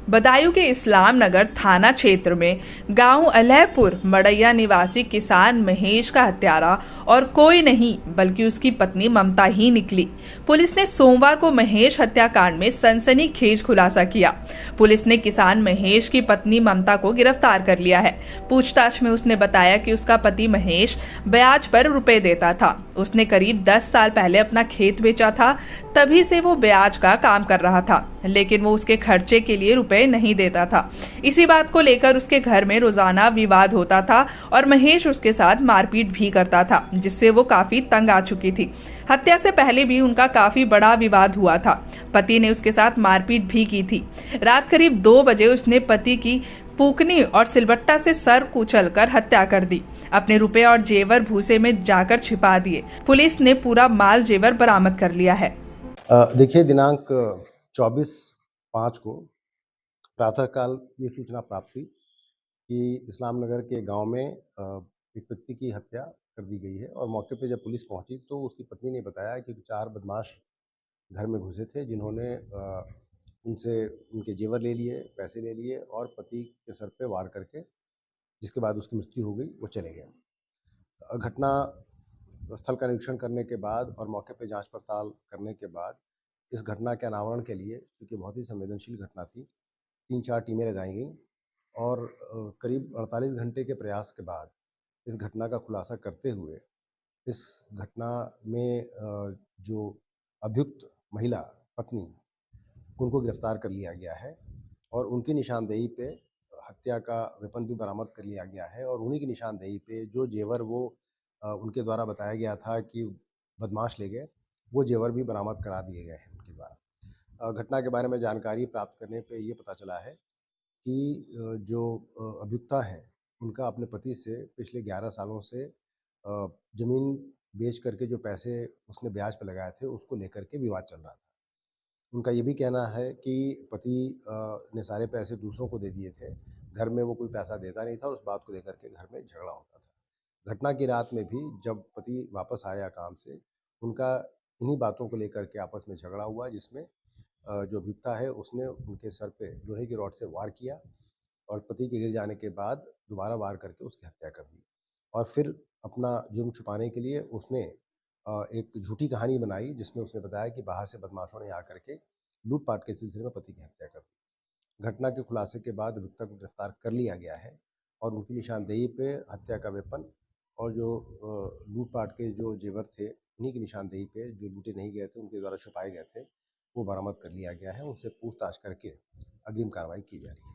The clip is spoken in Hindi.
बदायूं के इस्लाम नगर थाना क्षेत्र में गांव अलहपुर मड़ैया निवासी किसान महेश का हत्यारा और कोई नहीं बल्कि उसकी पत्नी ममता ही निकली। पुलिस ने सोमवार को महेश हत्याकांड में सनसनीखेज खुलासा किया। पुलिस ने किसान महेश की पत्नी ममता को गिरफ्तार कर लिया है। पूछताछ में उसने बताया कि उसका पति महेश ब्याज पर रुपए देता था। उसने करीब 10 साल पहले अपना खेत बेचा था, तभी से वो ब्याज का काम कर रहा था, लेकिन वो उसके खर्चे के लिए रुपए नहीं देता था। इसी बात को लेकर उसके घर में रोजाना विवाद होता था और महेश उसके साथ मारपीट भी करता था, जिससे वो काफी तंग आ चुकी थी। हत्या से पहले भी उनका काफी बड़ा विवाद हुआ था। पति ने उसके साथ मारपीट भी की थी। रात करीब 2 बजे उसने पति की फूकनी और सिलबट्टा से सर कुचलकर हत्या कर दी। अपने रुपए और जेवर भूसे में जाकर छिपा दिए। पुलिस ने पूरा माल जेवर बरामद कर लिया है। देखिए, दिनांक 24/5 को प्रातःकाल ये सूचना प्राप्त हुई कि इस्लाम नगर के गांव में एक व्यक्ति की हत्या कर दी गई है। और मौके पे जब पुलिस पहुंची तो उसकी पत्नी ने बताया कि 4 बदमाश घर में घुसे थे, जिन्होंने उनसे उनके जेवर ले लिए, पैसे ले लिए और पति के सर पे वार करके, जिसके बाद उसकी मृत्यु हो गई, वो चले गए। घटना स्थल का निरीक्षण करने के बाद और मौके पे जांच पड़ताल करने के बाद इस घटना के अनावरण के लिए, क्योंकि बहुत ही संवेदनशील घटना थी, 3-4 टीमें लगाई गईं और करीब 48 घंटे के प्रयास के बाद इस घटना का खुलासा करते हुए इस घटना में जो अभियुक्त महिला पत्नी, उनको गिरफ्तार कर लिया गया है और उनकी निशानदेही पे हत्या का वेपन भी बरामद कर लिया गया है। और उन्हीं की निशानदेही पे जो जेवर वो उनके द्वारा बताया गया था कि बदमाश ले गए, वो जेवर भी बरामद करा दिए गए हैं उनके द्वारा। घटना के बारे में जानकारी प्राप्त करने पे ये पता चला है कि जो अभियुक्ता हैं, उनका अपने पति से पिछले 11 सालों से ज़मीन बेच करके जो पैसे उसने ब्याज पे लगाए थे, उसको लेकर के विवाद चल रहा था। उनका ये भी कहना है कि पति ने सारे पैसे दूसरों को दे दिए थे। घर में वो कोई पैसा देता नहीं था और उस बात को लेकर के घर में झगड़ा होता था। घटना की रात में भी जब पति वापस आया काम से, उनका इन्हीं बातों को लेकर के आपस में झगड़ा हुआ, जिसमें जो अभियुक्ता है उसने उनके सर पे लोहे की रॉड से वार किया और पति के गिर जाने के बाद दोबारा वार करके उसकी हत्या कर दी। और फिर अपना जुर्म छुपाने के लिए उसने एक झूठी कहानी बनाई, जिसमें उसने बताया कि बाहर से बदमाशों ने आकर के लूट-पाट के सिलसिले में पति की हत्या कर दी। घटना के खुलासे के बाद अभियुक्ता को गिरफ्तार कर लिया गया है और उनकी निशानदेही पे हत्या का वेपन और जो लूट-पाट के जो जेवर थे, उन्हीं की निशानदेही पे जो लूटे नहीं गए थे, उनके द्वारा छुपाए गए थे, वो बरामद कर लिया गया है। उनसे पूछताछ करके अग्रिम कार्रवाई की जा रही है।